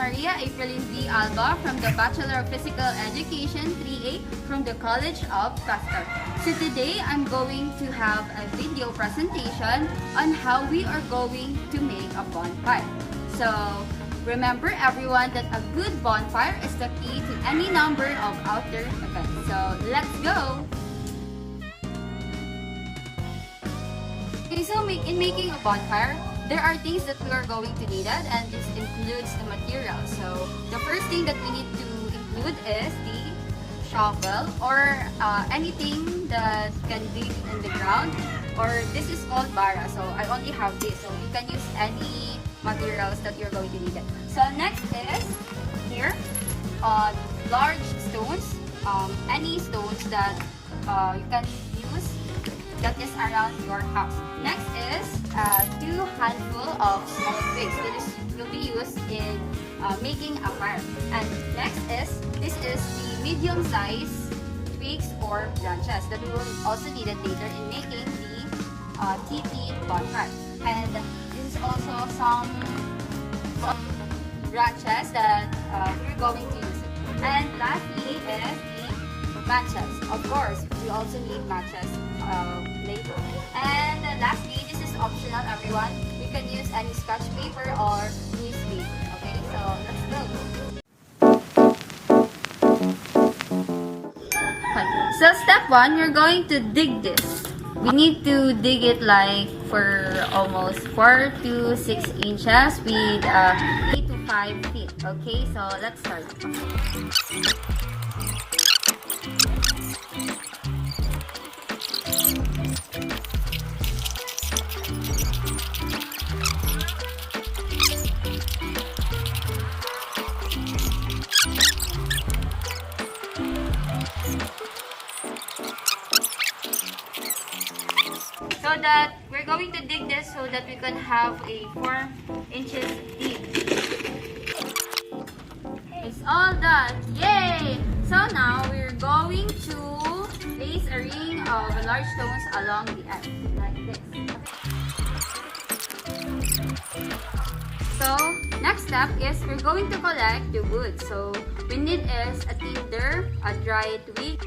Maria Aprilin V. Alba from the Bachelor of Physical Education 3A from the College of Pastor. So today, I'm going to have a video presentation on how we are going to make a bonfire. So remember everyone that a good bonfire is the key to any number of outdoor events. So let's go! Okay, so in making a bonfire, there are things that we are going to need, and this includes the material. So the first thing that we need to include is the shovel or anything that can dig in the ground, or this is called bara. So I only have this, so you can use any materials that you're going to need. So next is here, large stones, any stones that you can use that is around your house. Next is 2 handful of small twigs. So this will be used in making a fire. And next is, this is the medium size twigs or branches that we will also need it later in making the Tepee bonfire. And this is also some branches that we're going to use it. And lastly is the matches. Of course, we also need matches later. And lastly, this is optional, everyone. You can use any scratch paper or newspaper. Okay, so let's go. So step 1, you're going to dig this. We need to dig it like for almost 4 to 6 inches with 3 to 5 feet. Okay, so let's start. So that we're going to dig this so that we can have a 4 inches deep. It's all done. Yay! So now we're going to place a ring of large stones along the edge like this. So next step is we're going to collect the wood. So we need is a tinder, a dry twig.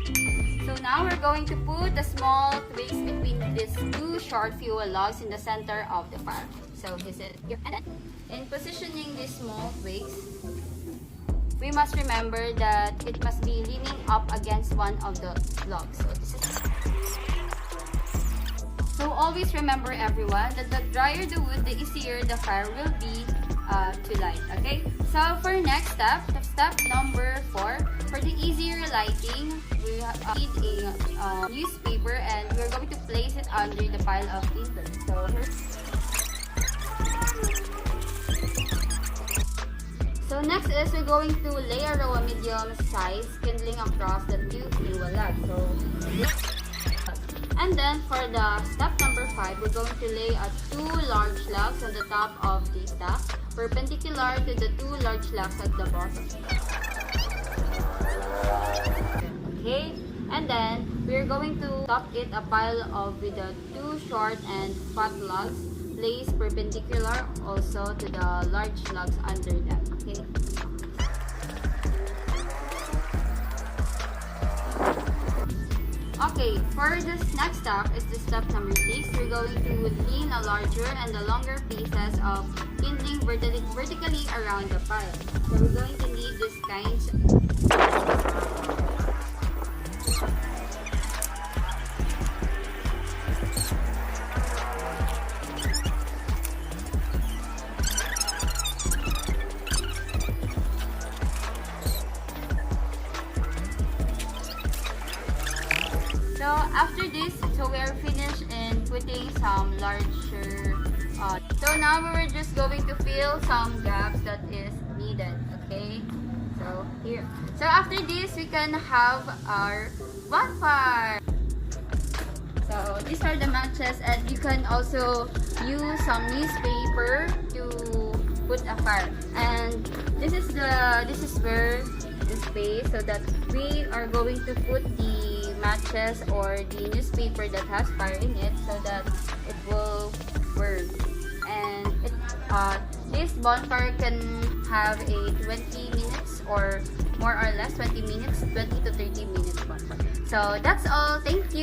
So now we're going to put the small twigs between these 2 short fuel logs in the center of the fire. So this is here. And then in positioning these small twigs, we must remember that it must be leaning up against one of the logs. So always remember, everyone, that the drier the wood, the easier the fire will be to light. Okay? So for next step number 4, for the easier lighting, we need a newspaper, and we're going to place it under the pile of tinder. So next is we're going to lay a row of medium size kindling across the 2 fuel logs. And then for the step number 5, we're going to lay 2 large logs on the top of the stack, perpendicular to the 2 large logs at the bottom. Okay, and then we're going to top it a pile of with the 2 short and fat logs placed perpendicular also to the large logs under them. Okay. Okay, for this next step is the step number 6. We're going to lean a larger and the longer pieces of kindling vertically around the pile. So we're going to need this kind. So after this, so we are finished in putting some larger. So now we're just going to fill some gaps that is needed. Okay. So here. So after this, we can have our bonfire. So these are the matches, and you can also use some newspaper to put a fire. And this is where the space so that we are going to put the matches or the newspaper that has fire in it so that it will burn. And this bonfire can have a 20 minutes or more or less 20 minutes, 20 to 30 minutes po. So that's all. Thank you.